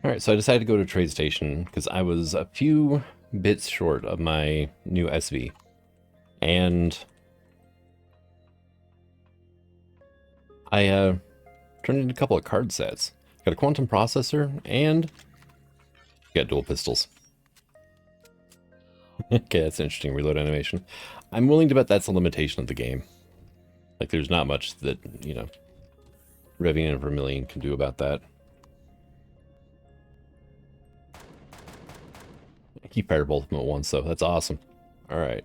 Alright, so I decided to go to a trade station because I was a few bits short of my new SV. And I turned in a couple of card sets. Got a quantum processor and got dual pistols. Okay, that's an interesting reload animation. I'm willing to bet that's a limitation of the game. Like, there's not much that, you know, Revving and Vermillion can do about that. I keep fire both of them at once, though. That's awesome. Alright.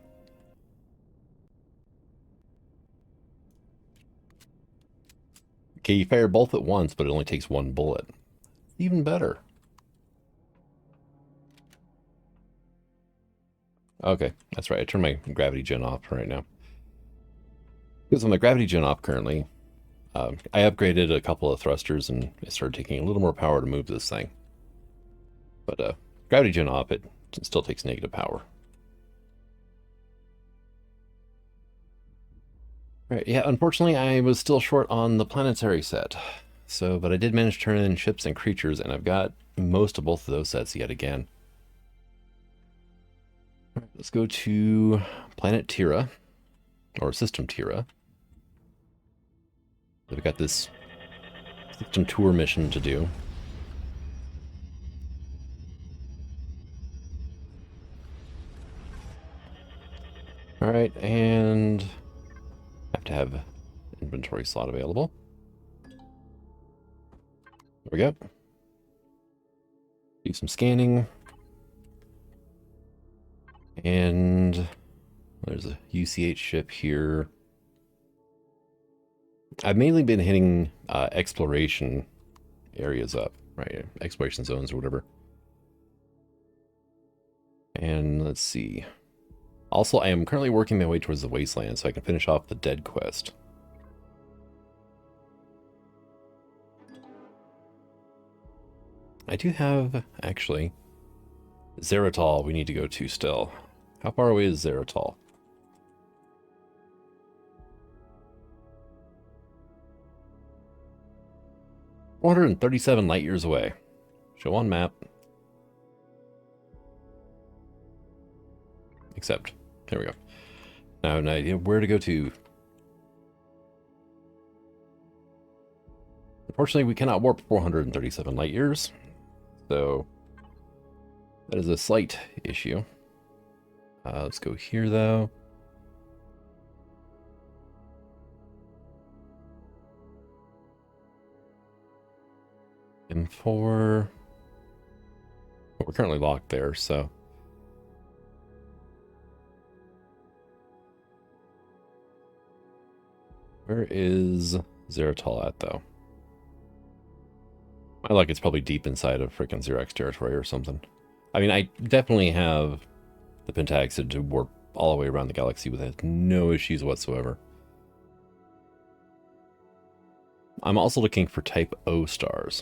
Okay, you fire both at once, but it only takes one bullet. Even better. Okay, that's right. I turned my gravity gen off right now. Because on the gravity gen off currently, I upgraded a couple of thrusters and it started taking a little more power to move this thing. But gravity gen off, it still takes negative power. Right, yeah, unfortunately I was still short on the planetary set. So, but I did manage to turn in ships and creatures, and I've got most of both of those sets yet again. All right, let's go to planet Tira, or system Tira. We've got this system tour mission to do. All right, and I have to have inventory slot available. There we go. Do some scanning. And there's a UCH ship here. I've mainly been hitting exploration areas up, right? Exploration zones or whatever. And let's see. Also, I am currently working my way towards the wasteland so I can finish off the dead quest. I do have, actually, Zeratol we need to go to still. How far away is Zeratol? $437 light years away. Show on map. Except, there we go. Now I have no idea where to go to. Unfortunately, we cannot warp 437 light years, so that is a slight issue. Let's go here, though. M4. Well, we're currently locked there, so. Where is Zeratol at, though? My luck, it's probably deep inside of frickin' Xerox territory or something. I mean, I definitely have the Pentaxid to warp all the way around the galaxy with no issues whatsoever. I'm also looking for Type O stars.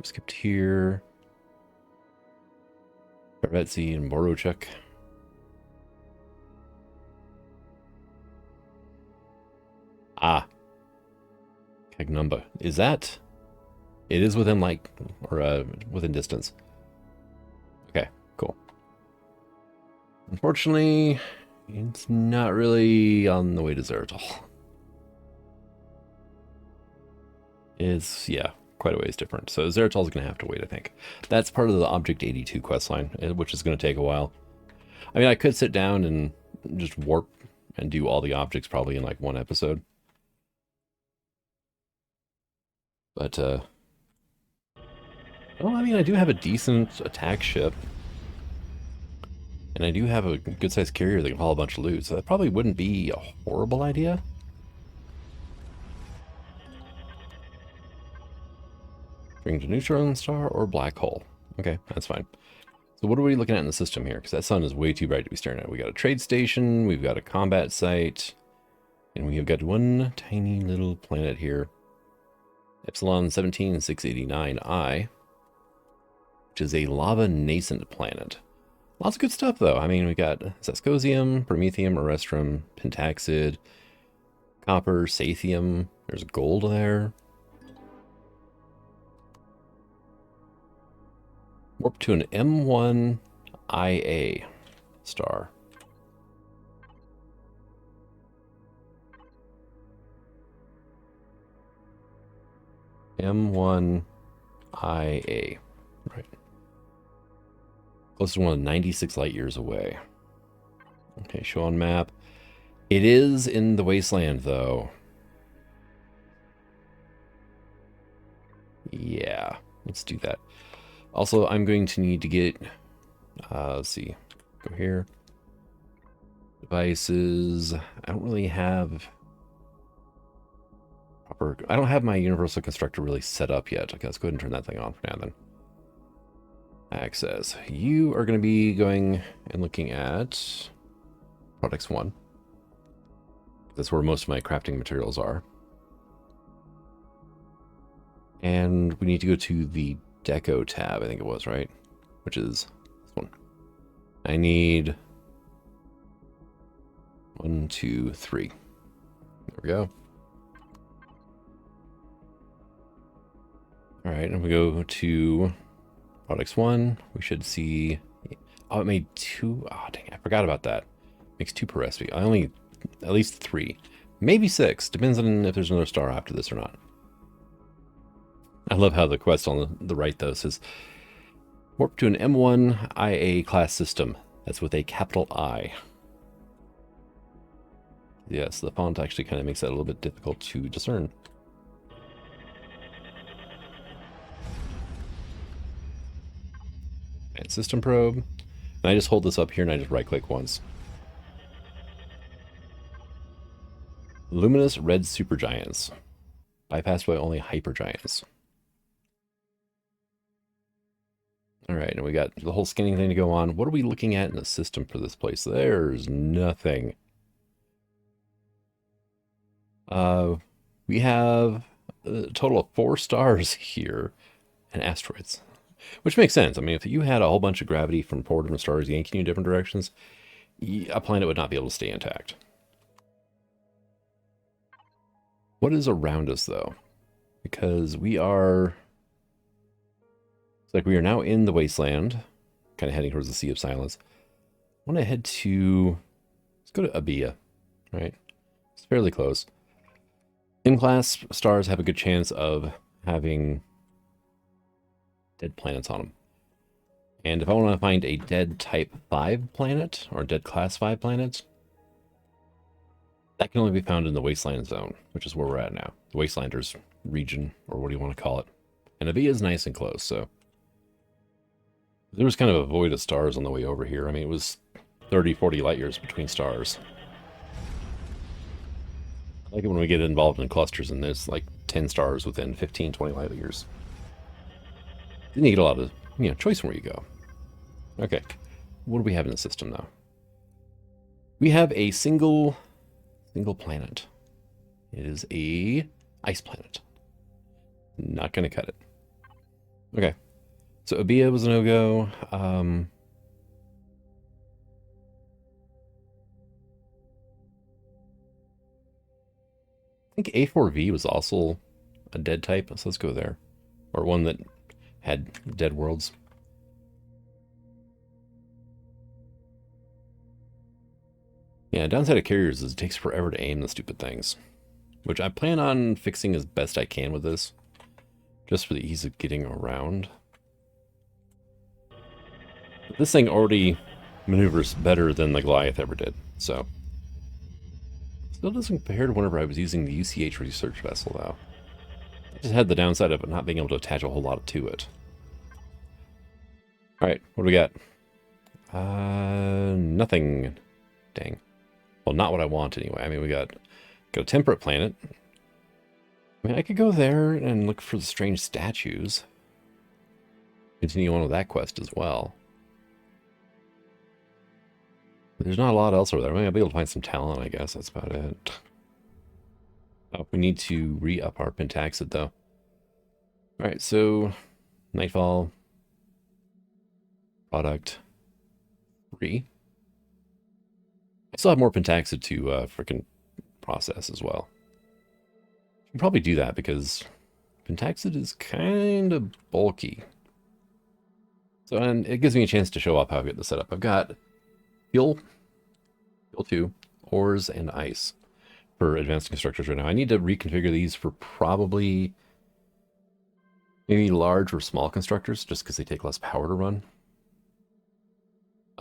Skipped here. Betsy and Borochek. Ah. Cagnumba. Is that? It is within, like, or within distance. Okay, cool. Unfortunately, it's not really on the way to Zeratol. It's, yeah, quite a ways different. So Zeratol's going to have to wait, I think. That's part of the Object 82 questline, which is going to take a while. I mean, I could sit down and just warp and do all the objects probably in like one episode. But, well, I mean, I do have a decent attack ship. And I do have a good-sized carrier that can haul a bunch of loot, so that probably wouldn't be a horrible idea. Bring to neutron star or black hole. Okay, that's fine. So what are we looking at in the system here? Because that sun is way too bright to be staring at. We got a trade station, we've got a combat site, and we have got one tiny little planet here. Epsilon 17689I, which is a lava nascent planet. Lots of good stuff, though. I mean, we got Zascosium, Promethium, Orestrum, Pentaxid, Copper, Sathium. There's gold there. Warp to an M1 IA star. M1 IA. Right. Closest one, 96 light years away. Okay, show on map. It is in the wasteland, though. Yeah, let's do that. Also, I'm going to need to get, let's see, go here. Devices. I don't really have proper, I don't have my universal constructor really set up yet. Okay, let's go ahead and turn that thing on for now then. Access. You are going to be going and looking at Products 1. That's where most of my crafting materials are. And we need to go to the Deco tab, I think it was, right? Which is this one. I need 1, 2, 3. There we go. All right, and we go to Products 1. We should see... Oh, it made 2. Oh, dang, I forgot about that. Makes 2 per recipe. I only... At least 3. Maybe 6. Depends on if there's another star after this or not. I love how the quest on the right, though, says... Warp to an M1 IA class system. That's with a capital I. Yes, the font actually kind of makes that a little bit difficult to discern. And system probe. And I just hold this up here and I just right click once. Luminous red supergiants. Bypassed by only hypergiants. Alright, and we got the whole scanning thing to go on. What are we looking at in the system for this place? There's nothing. We have a total of 4 stars here and asteroids. Which makes sense. I mean, if you had a whole bunch of gravity from 4 different stars yanking you in different directions, a planet would not be able to stay intact. What is around us, though? Because we are... It's like we are now in the wasteland, kind of heading towards the Sea of Silence. I want to head to... Let's go to Abia, right? It's fairly close. M-class stars have a good chance of having dead planets on them. And if I want to find a dead type 5 planet, or a dead class 5 planet, that can only be found in the wasteland zone, which is where we're at now. The wastelanders region, or what do you want to call it. And Avia is nice and close, so... There was kind of a void of stars on the way over here. I mean, it was 30, 40 light years between stars. I like it when we get involved in clusters and there's like 10 stars within 15, 20 light years. Then you get a lot of, choice in where you go. Okay, what do we have in the system now? We have a single planet. It is a ice planet. Not gonna cut it. Okay, so Abia was a no-go. I think A4V was also a dead type, so let's go there. Or one that had dead worlds. Yeah, downside of carriers is it takes forever to aim the stupid things. Which I plan on fixing as best I can with this. Just for the ease of getting around. But this thing already maneuvers better than the Goliath ever did, so... Still doesn't compare to whenever I was using the UCH research vessel, though. It just had the downside of not being able to attach a whole lot to it. Alright, what do we got? Nothing. Dang. Well, not what I want anyway. I mean, we got a temperate planet. I mean, I could go there and look for the strange statues. Continue on with that quest as well. But there's not a lot else over there. I mean, I'll be able to find some talent, I guess. That's about it. Oh, we need to re-up our pentaxid, though. Alright, so... Nightfall. Product. 3. I still have more pentaxid to frickin' process as well. I can probably do that because pentaxid is kind of bulky. So, and it gives me a chance to show off how I get the setup. I've got fuel, fuel 2, ores, and ice for advanced constructors right now. I need to reconfigure these for probably maybe large or small constructors, just because they take less power to run.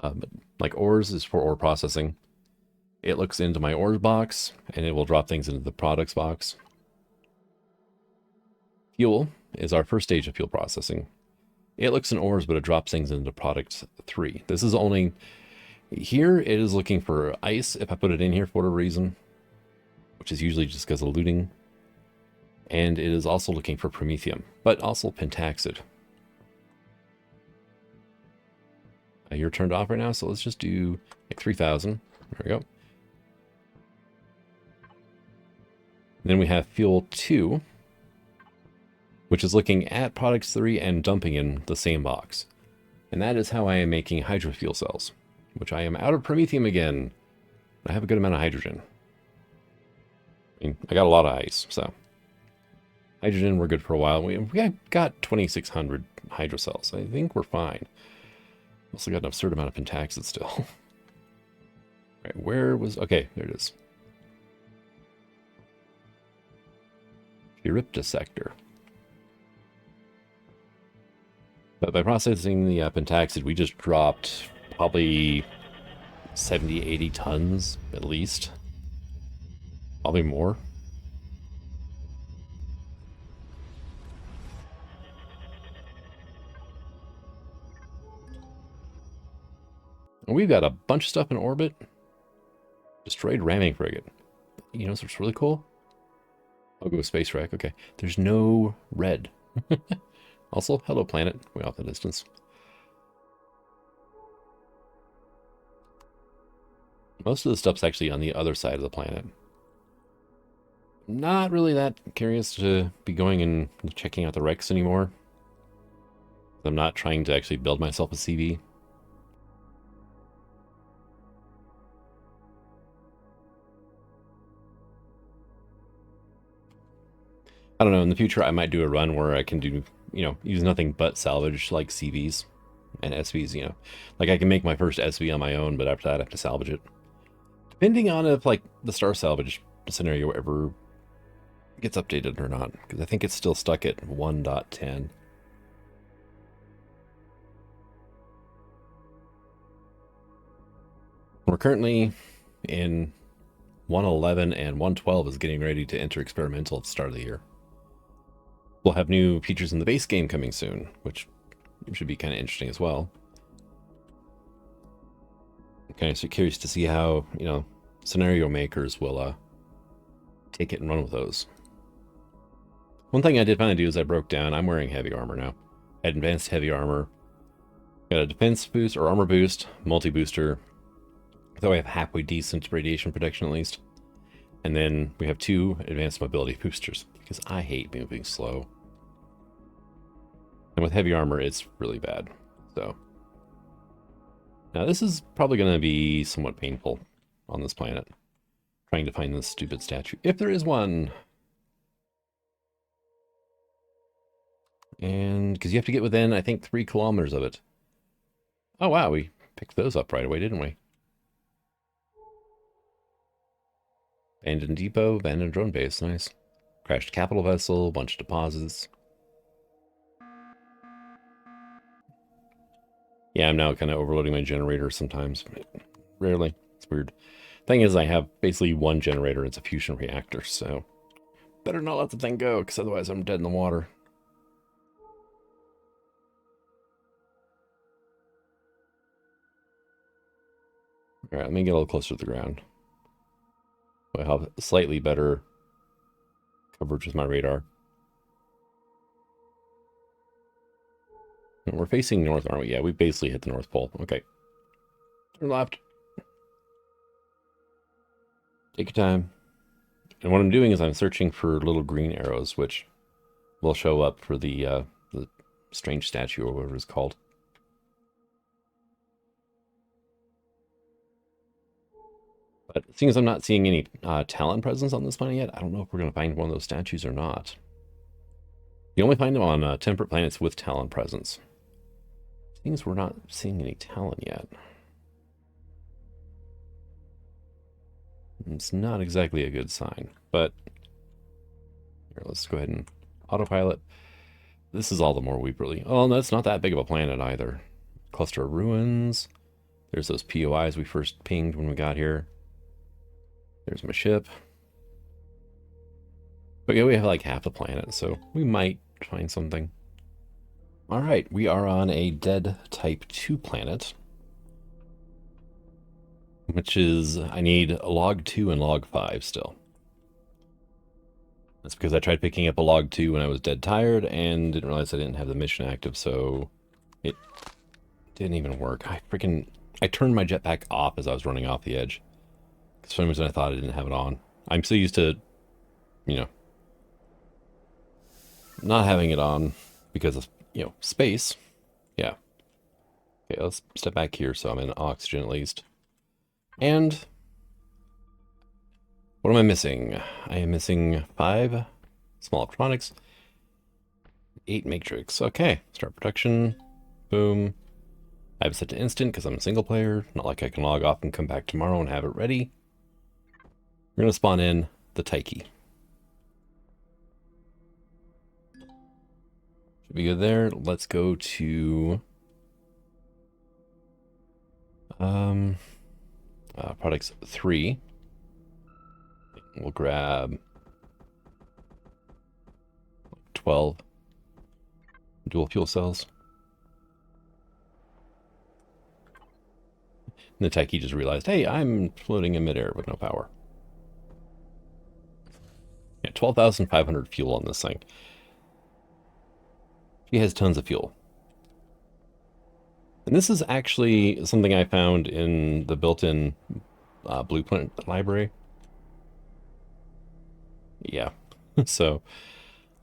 But like ores is for ore processing. It looks into my ores box, and it will drop things into the products box. Fuel is our first stage of fuel processing. It looks in ores, but it drops things into product 3. This is only... Here, it is looking for ice, if I put it in here for whatever reason, which is usually just because of looting. And it is also looking for promethium, but also pentaxid. You're turned off right now, so let's just do like 3,000. There we go. Then we have fuel 2, which is looking at products 3 and dumping in the same box. And that is how I am making hydrofuel cells, which I am out of promethium again. I have a good amount of hydrogen. I mean, I got a lot of ice, so hydrogen, we're good for a while. We got 2,600 hydro cells. I think we're fine. Also got an absurd amount of pentaxid still. Right, where was... Okay, there it is. Euryptus sector. But by processing the pentaxid, we just dropped probably 70, 80 tons at least. Probably more. And we've got a bunch of stuff in orbit. Destroyed ramming frigate. You know what's really cool? I'll go with space wreck. Okay. There's no red. Also, hello planet. Way off the distance. Most of the stuff's actually on the other side of the planet. Not really that curious to be going and checking out the wrecks anymore. I'm not trying to actually build myself a CV. I don't know, in the future I might do a run where I can do, use nothing but salvage like CVs and SVs, Like I can make my first SV on my own, but after that I have to salvage it. Depending on if like the star salvage scenario ever gets updated or not, because I think it's still stuck at 1.10. We're currently in 1.11 and 1.12 is getting ready to enter experimental at the start of the year. We'll have new features in the base game coming soon, which should be kind of interesting as well. I'm kind of curious to see how, scenario makers will take it and run with those. One thing I did finally do is I broke down, I'm wearing heavy armor now. I had advanced heavy armor. Got a defense boost, or armor boost, multi-booster. Though I have halfway decent radiation protection at least. And then we have 2 advanced mobility boosters, because I hate moving slow. And with heavy armor, it's really bad. So now this is probably going to be somewhat painful on this planet. Trying to find this stupid statue, if there is one. And because you have to get within, I think, 3 kilometers of it. Oh wow, we picked those up right away, didn't we? Abandoned depot, abandoned drone base, nice. Crashed capital vessel, bunch of deposits. Yeah, I'm now kind of overloading my generator sometimes. Rarely. It's weird. Thing is, I have basically 1 generator. It's a fusion reactor, so better not let the thing go, because otherwise I'm dead in the water. All right, let me get a little closer to the ground. I have slightly better coverage with my radar. And we're facing north, aren't we? Yeah, we basically hit the North Pole. Okay. Turn left. Take your time. And what I'm doing is I'm searching for little green arrows, which will show up for the strange statue or whatever it's called. But seeing as I'm not seeing any Talon presence on this planet yet, I don't know if we're going to find one of those statues or not. You only find them on temperate planets with Talon presence. Things we're not seeing any talent yet. It's not exactly a good sign, but here, let's go ahead and autopilot. This is all the more weeperly. Oh, no, it's not that big of a planet either. Cluster of ruins. There's those POIs we first pinged when we got here. There's my ship. But yeah, we have like half the planet, so we might find something. All right, we are on a dead type 2 planet, which is, I need a log 2 and log 5 still. That's because I tried picking up a log 2 when I was dead tired and didn't realize I didn't have the mission active, so it didn't even work. I turned my jetpack off as I was running off the edge. For some reason I thought I didn't have it on. I'm so used to, you know, not having it on because of, you know, space. Yeah. Okay, let's step back here so I'm in oxygen at least. And what am I missing? I am missing 5 small electronics, 8 matrix. Okay, start production. Boom. I have it set to instant because I'm a single player. Not like I can log off and come back tomorrow and have it ready. We're going to spawn in the Tyche. Should be good there. Let's go to products 3. We'll grab 12 dual fuel cells. And the Tyche just realized, hey, I'm floating in midair with no power. Yeah, 12,500 fuel on this thing. She has tons of fuel. And this is actually something I found in the built-in blueprint library. Yeah, so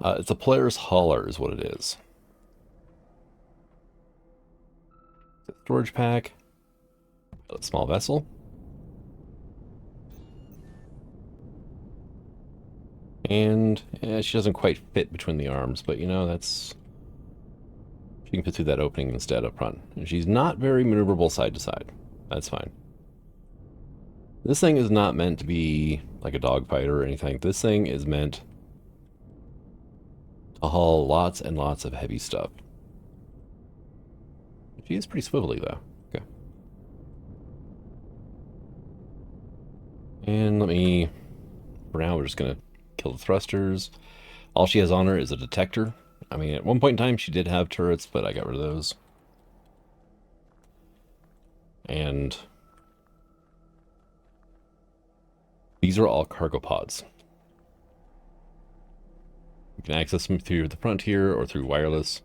it's a player's hauler is what it is. Storage pack, a small vessel. And she doesn't quite fit between the arms, but you know, that's... She can fit through that opening instead up front. And she's not very maneuverable side to side. That's fine. This thing is not meant to be like a dogfighter or anything. This thing is meant to haul lots and lots of heavy stuff. She is pretty swivelly though. Okay. And let me... For now, we're just going to kill the thrusters. All she has on her is a detector. I mean, at one point in time, she did have turrets, but I got rid of those. And these are all cargo pods. You can access them through the front here or through wireless.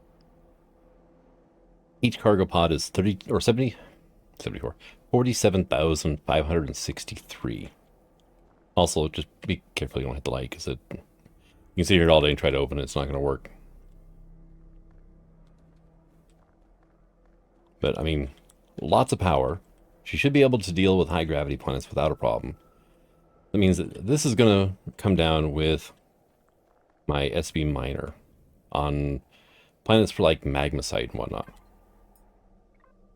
Each cargo pod is 47,563. Also, just be careful you don't hit the light, because you can sit here all day and try to open it. It's not going to work. But, I mean, lots of power. She should be able to deal with high-gravity planets without a problem. That means that this is going to come down with my SB Minor on planets for, like, magmasite and whatnot.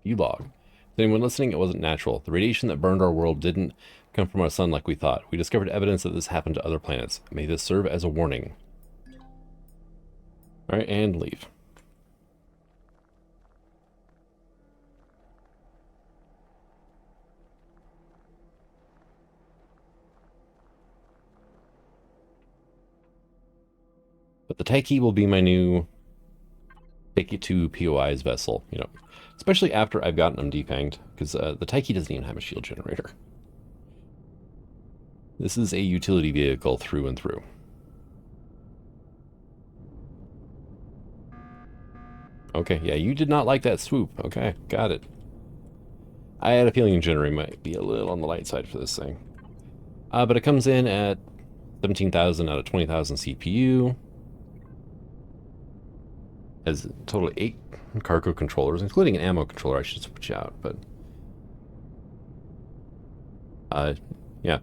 View log. To anyone listening, it wasn't natural. The radiation that burned our world didn't come from our sun like we thought. We discovered evidence that this happened to other planets. May this serve as a warning. Alright, and leave. But the Tyche will be my new take it to POI's vessel, you know, especially after I've gotten them defanged, because the Tyche doesn't even have a shield generator. This is a utility vehicle through and through. Okay, yeah, you did not like that swoop. Okay, got it. I had a feeling the generator might be a little on the light side for this thing. But it comes in at 17,000 out of 20,000 CPU. Has a total of 8 cargo controllers, including an ammo controller I should switch out, but... yeah.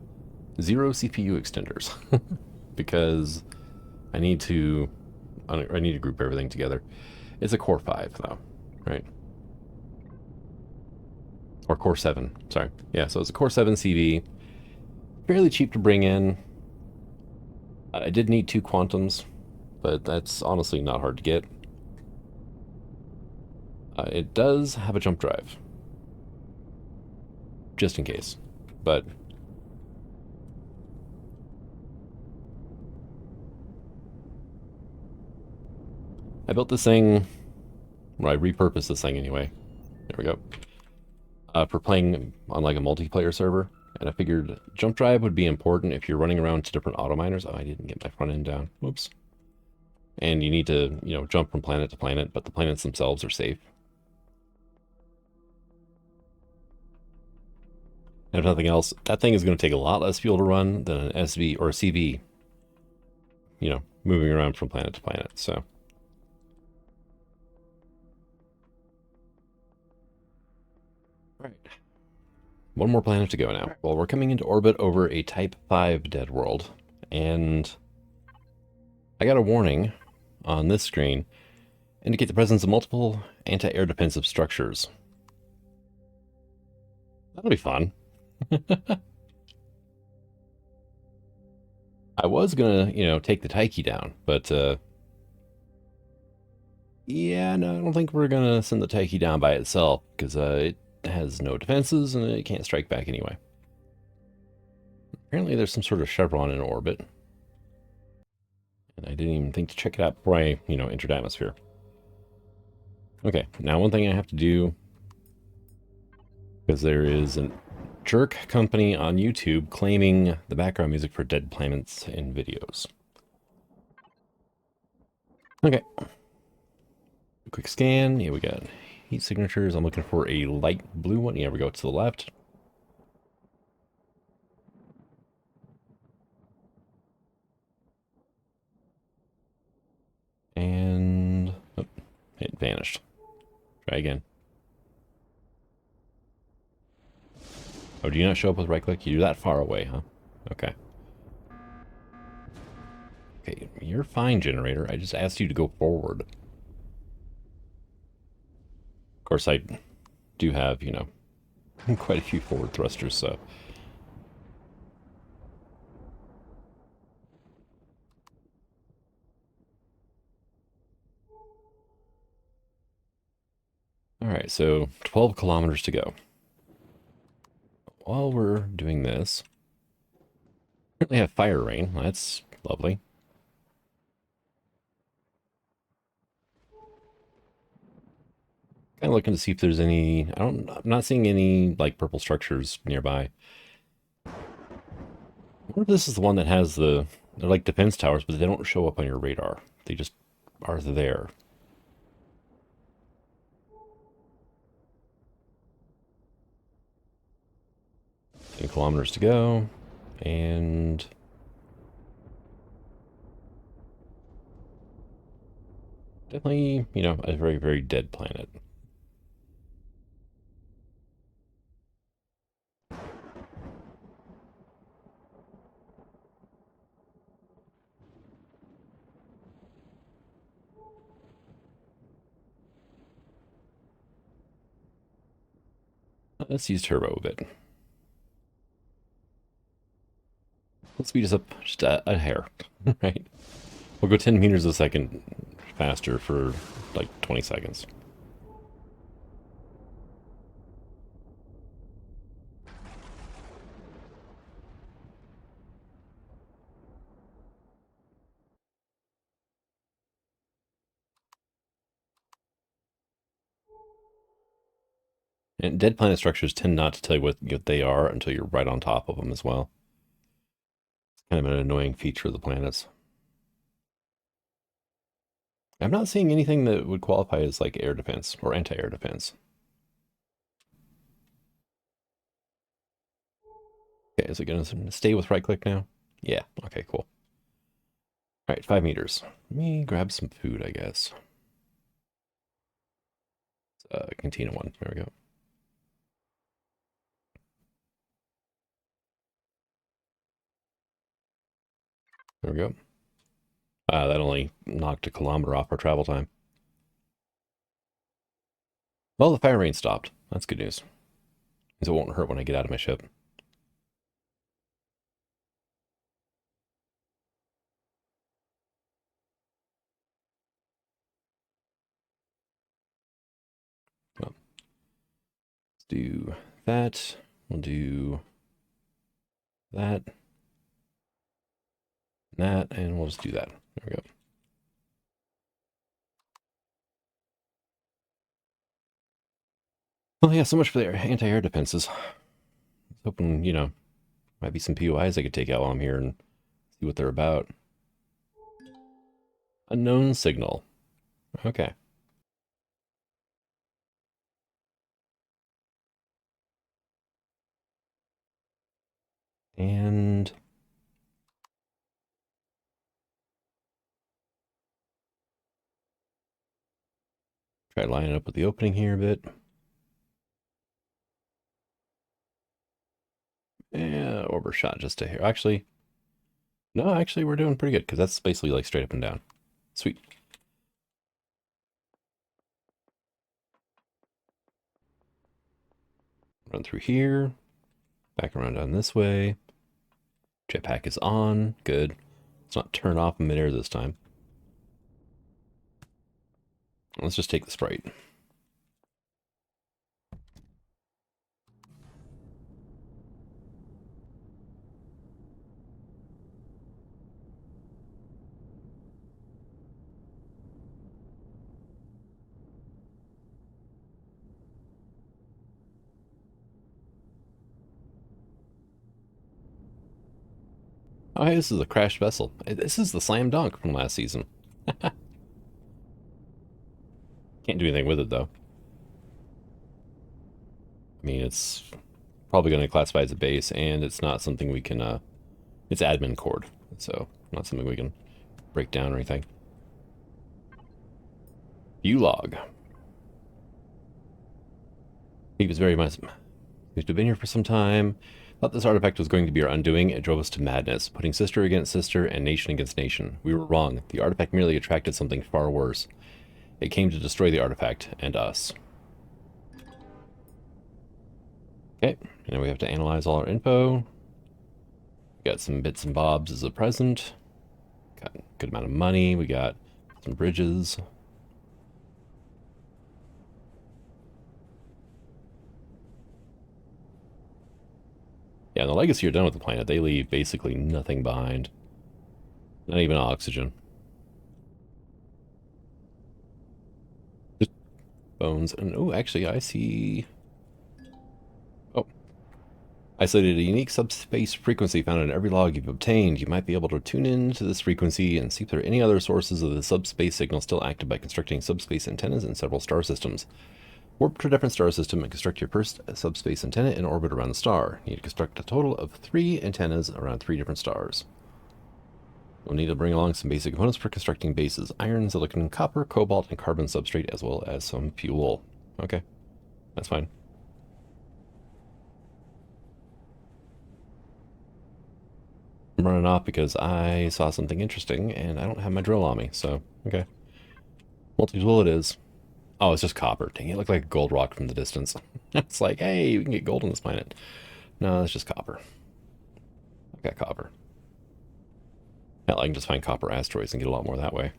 0 CPU extenders. Because I need to group everything together. It's a Core 5, though, right? Or Core 7, sorry. Yeah, so it's a Core 7 CV. Fairly cheap to bring in. I did need 2 Quantums, but that's honestly not hard to get. It does have a jump drive, just in case. But I built this thing, or I repurposed this thing anyway. There we go. For playing on like a multiplayer server, and I figured jump drive would be important if you're running around to different auto miners. Oh, I didn't get my front end down. Whoops. And you need to, jump from planet to planet, but the planets themselves are safe. And if nothing else, that thing is going to take a lot less fuel to run than an SV or a CV, moving around from planet to planet. So, all right. One more planet to go now. Well, we're coming into orbit over a Type 5 dead world, and I got a warning on this screen indicate the presence of multiple anti-air defensive structures. That'll be fun. I was gonna, take the Tyche down, but yeah, no, I don't think we're gonna send the Tyche down by itself because it has no defenses and it can't strike back anyway. Apparently, there's some sort of chevron in orbit, and I didn't even think to check it out before I, entered atmosphere. Okay, now one thing I have to do, because there is a jerk company on YouTube claiming the background music for dead planets in videos. Okay. Quick scan. Yeah, we got heat signatures. I'm looking for a light blue one. Yeah, we go to the left. And oh, it vanished. Try again. Oh, do you not show up with right click? You're that far away, huh? Okay. Okay, you're fine, generator. I just asked you to go forward. Of course, I do have, quite a few forward thrusters, so. All right, so 12 kilometers to go. While we're doing this, currently have fire rain. That's lovely. Kind of looking to see if there's any. I'm not seeing any like purple structures nearby. I wonder if this is the one that has they're like defense towers, but they don't show up on your radar. They just are there. 10 kilometers to go, and definitely, a very, very dead planet. Let's use turbo a bit. Let's speed us up just a hair, right? We'll go 10 meters a second faster for like 20 seconds. And dead planet structures tend not to tell you what they are until you're right on top of them as well. It's kind of an annoying feature of the planets. I'm not seeing anything that would qualify as like air defense or anti-air defense. Okay, is it going to stay with right click now? Yeah, okay, cool. All right, 5 meters. Let me grab some food, I guess. Cantina 1, there we go. There we go. That only knocked a kilometer off our travel time. Well, the fire rain stopped. That's good news. So it won't hurt when I get out of my ship. Well, let's do that. We'll do that, that, and we'll just do that. There we go. Well, yeah, so much for their anti-air defenses. I was hoping, might be some POIs I could take out while I'm here and see what they're about. Unknown signal. Okay. And try lining up with the opening here a bit. Yeah, overshot just to here. Actually, no, actually we're doing pretty good because that's basically like straight up and down. Sweet. Run through here. Back around down this way. Jetpack is on. Good. It's not turned off in midair this time. Let's just take the Sprite. Oh, hey, this is a crashed vessel. This is the slam dunk from last season. Can't do anything with it, though. I mean, it's probably going to classify as a base, and it's not something we can, it's admin cord, so not something we can break down or anything. View log. He was very much, we've been here for some time. Thought this artifact was going to be our undoing. It drove us to madness, putting sister against sister and nation against nation. We were wrong. The artifact merely attracted something far worse. It came to destroy the artifact and us. Okay, and we have to analyze all our info. We got some bits and bobs as a present. Got a good amount of money. We got some bridges. Yeah, the Legacy are done with the planet. They leave basically nothing behind. Not even oxygen. Just bones. And oh, actually, I see... Oh. Isolated a unique subspace frequency found in every log you've obtained. You might be able to tune in to this frequency and see if there are any other sources of the subspace signal still active by constructing subspace antennas in several star systems. Warp to a different star system and construct your first subspace antenna in orbit around the star. You need to construct a total of 3 antennas around 3 different stars. You'll need to bring along some basic components for constructing bases: iron, silicon, copper, cobalt, and carbon substrate, as well as some fuel. Okay, that's fine. I'm running off because I saw something interesting and I don't have my drill on me, so okay. Multi-tool it is. Oh, it's just copper. Dang, it looked like a gold rock from the distance. It's like, hey, we can get gold on this planet. No, it's just copper. I got copper. Hell, I can just find copper asteroids and get a lot more that way.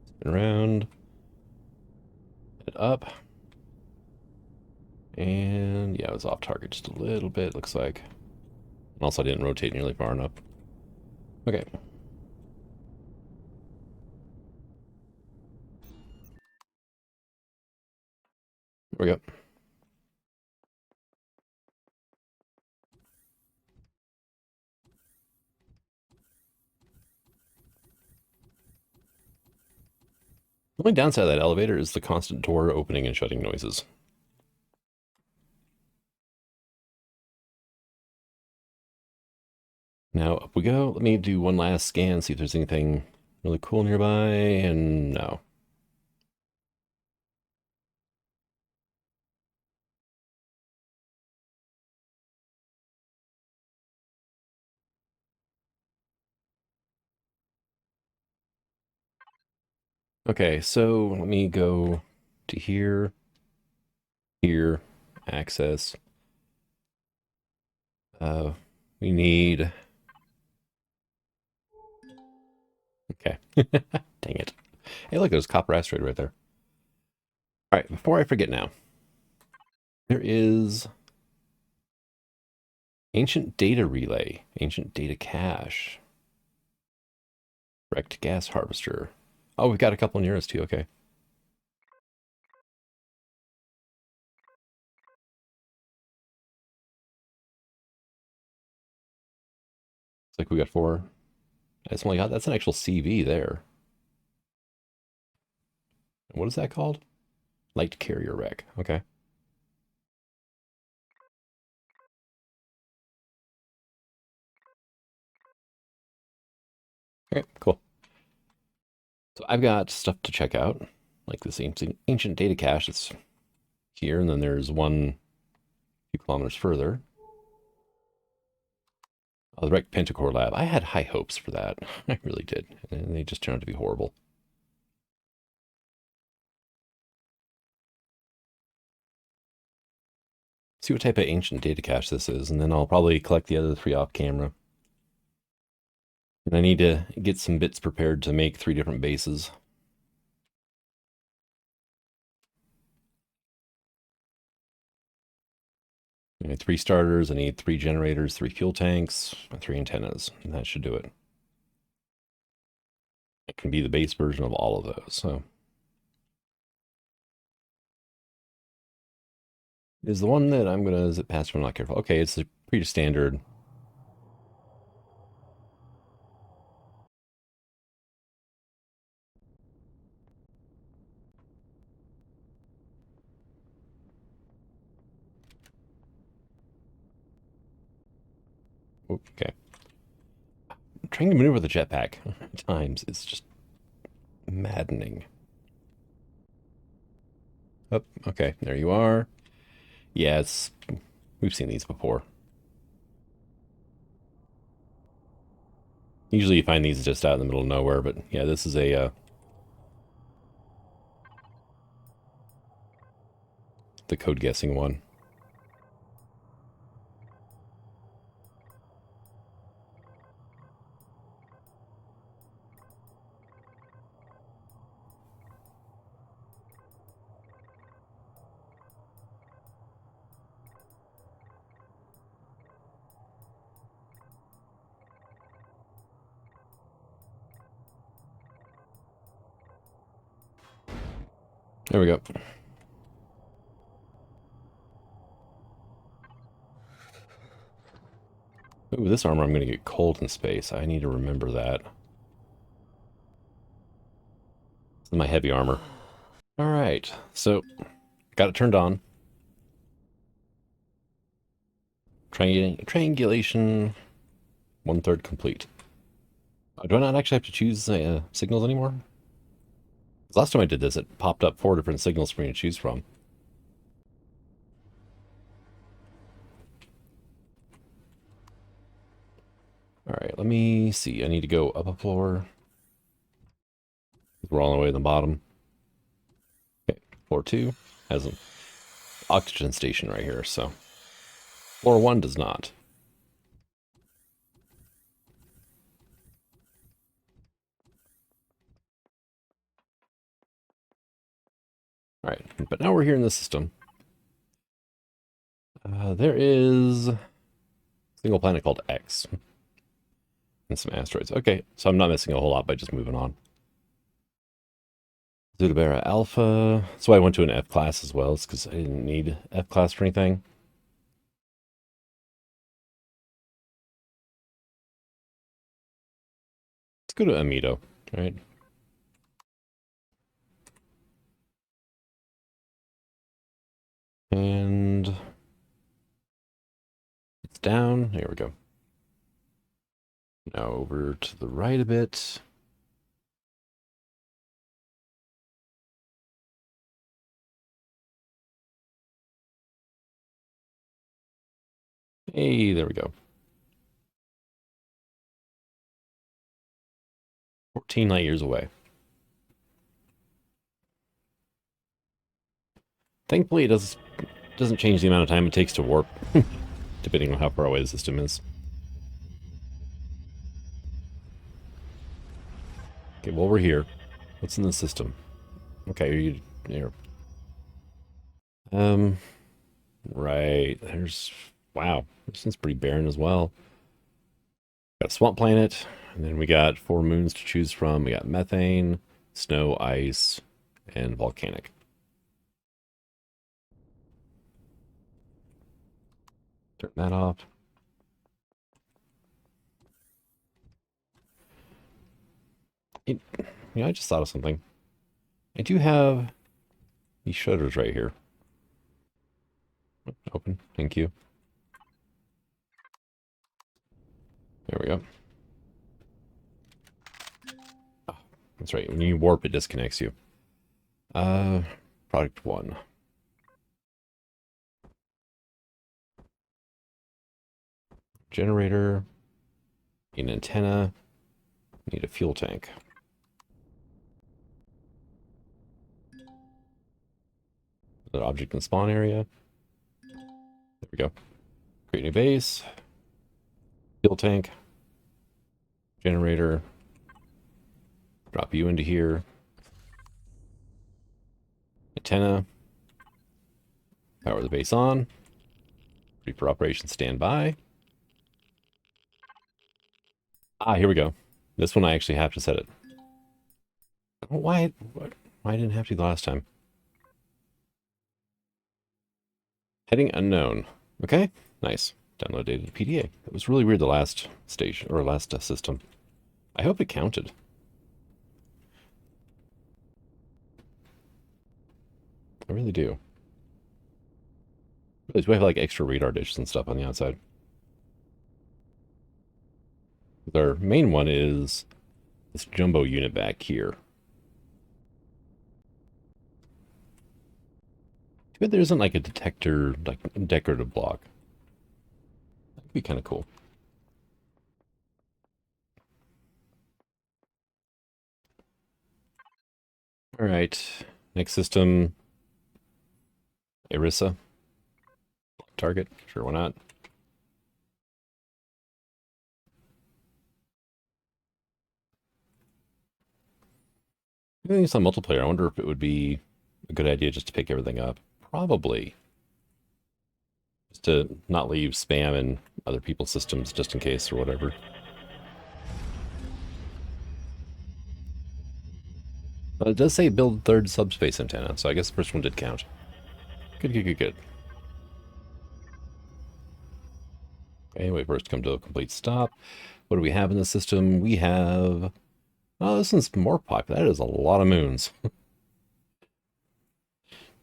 Spin around. Head up. And yeah, it was off target just a little bit, looks like. And also I didn't rotate nearly far enough. Okay. There we go. The only downside of that elevator is the constant door opening and shutting noises. Now up we go. Let me do one last scan, see if there's anything really cool nearby, and no. Okay, so let me go to here, here, access. We need, okay. Dang it. Hey, look, there's copper asteroid right there. All right, before I forget now, there is ancient data relay, ancient data cache, wrecked gas harvester. Oh, we've got a couple near us too. Okay. It's like we got four. That's only got, that's an actual CV there. What is that called? Light carrier wreck. Okay. Okay, cool. So I've got stuff to check out, like this ancient data cache that's here, and then there's one a few kilometers further. Oh, the wrecked Pentacore lab. I had high hopes for that. I really did. And they just turned out to be horrible. See what type of ancient data cache this is, and then I'll probably collect the other three off camera. And I need to get some bits prepared to make 3 different bases. I need 3 starters, I need 3 generators, 3 fuel tanks, and 3 antennas, and that should do it. It can be the base version of all of those. So is the one that I'm gonna zip past if I'm not careful. Okay, it's a pretty standard. Okay. Trying to maneuver the jetpack at times is just maddening. Oh, okay, there you are. Yeah, we've seen these before. Usually you find these just out in the middle of nowhere, but yeah, this is the code guessing one. There we go. Ooh, this armor I'm going to get cold in space. I need to remember that. This is my heavy armor. All right, so got it turned on. Triangulation 1/3 complete. Do I not actually have to choose signals anymore? Last time I did this, it popped up 4 different signals for me to choose from. All right, let me see. I need to go up a floor. We're all the way in the bottom. Okay, floor 2 has an oxygen station right here, so floor 1 does not. All right, but now we're here in the system. There is a single planet called X and some asteroids. Okay, so I'm not missing a whole lot by just moving on. Zudabera Alpha. So I went to an F class as well. It's because I didn't need F class for anything. Let's go to Amito, right? And it's down. Here we go. Now over to the right a bit. Hey, there we go. 14 light years away. Thankfully, it doesn't change the amount of time it takes to warp, depending on how far away the system is. Okay, well, we're here. What's in the system? Okay, are you here? Right. Wow, this one's pretty barren as well. Got a swamp planet, and then we got 4 moons to choose from. We got methane, snow, ice, and volcanic. Turn that off. I just thought of something. I do have these shutters right here. Open. Thank you. There we go. Oh, that's right. When you warp, it disconnects you. Product 1. Generator. Need an antenna. Need a fuel tank. The object in spawn area. There we go. Create new base. Fuel tank. Generator. Drop you into here. Antenna. Power the base on. Ready for operation standby. Ah, here we go. This one I actually have to set it. Why I didn't have to the last time? Heading unknown. Okay, nice. Download data to PDA. It was really weird the last station, or last system. I hope it counted. I really do. Really, we have like extra radar dishes and stuff on the outside. Our main one is this jumbo unit back here. Too bad there isn't like a detector, like decorative block. That'd be kind of cool. All right, next system, Erisa. Target, sure, why not? Doing this on multiplayer, I wonder if it would be a good idea just to pick everything up. Probably. Just to not leave spam in other people's systems just in case or whatever. But it does say build 3rd subspace antenna, so I guess the first one did count. Good, good, good, good. Okay, wait for it to come to a complete stop. What do we have in the system? We have... Oh, this one's more popular. That is a lot of moons.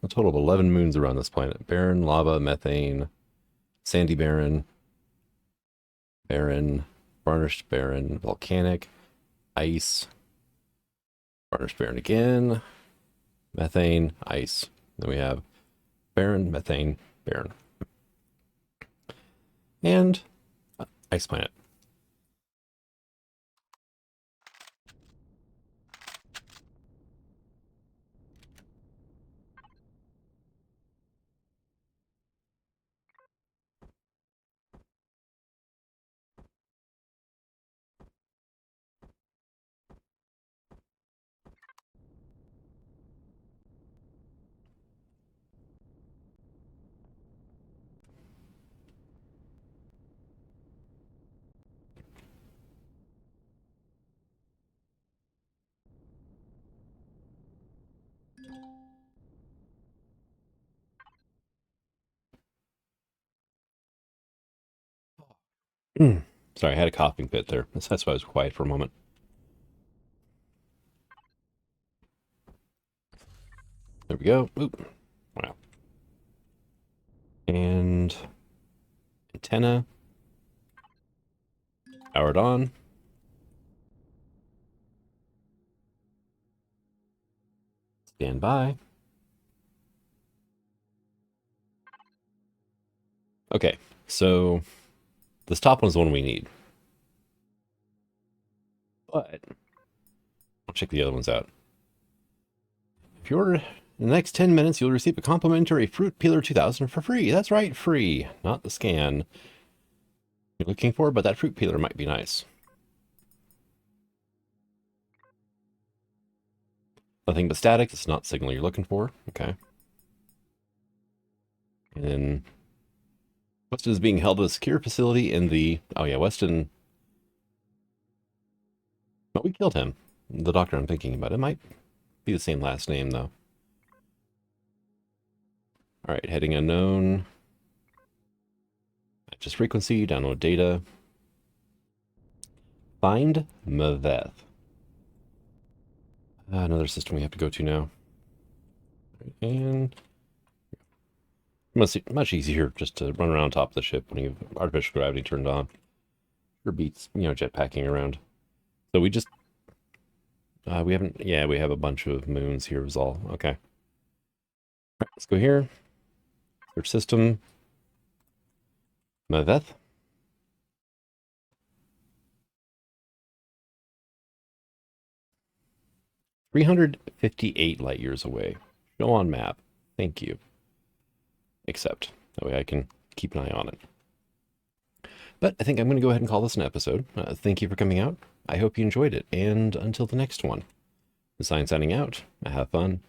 A total of 11 moons around this planet. Barren, lava, methane, sandy barren, barren, varnished barren, volcanic, ice, varnished barren again, methane, ice. Then we have barren, methane, barren. And ice planet. Sorry, I had a coughing fit there. That's why I was quiet for a moment. There we go. Oop. Wow. And antenna. Powered on. Stand by. Okay, so this top one is the one we need. But I'll check the other ones out. If you order In the next 10 minutes, you'll receive a complimentary Fruit Peeler 2000 for free. That's right, free, not the scan you're looking for, but that fruit peeler might be nice. Nothing but static. It's not the signal you're looking for. Okay. And then Weston is being held at a secure facility in the... Oh yeah, Weston... But we killed him. The doctor I'm thinking about. It might be the same last name, though. Alright, heading unknown. Just frequency, download data. Find Maveth. Another system we have to go to now. And much easier just to run around top of the ship when you have artificial gravity turned on. Or beats, jetpacking around. So we just... we haven't... Yeah, we have a bunch of moons here is all. Okay. All right, let's go here. Search system. Maveth. $358 light years away. Show on map. Thank you. Accept. That way I can keep an eye on it. But I think I'm going to go ahead and call this an episode. Thank you for coming out. I hope you enjoyed it. And until the next one, the sign signing out. Have fun.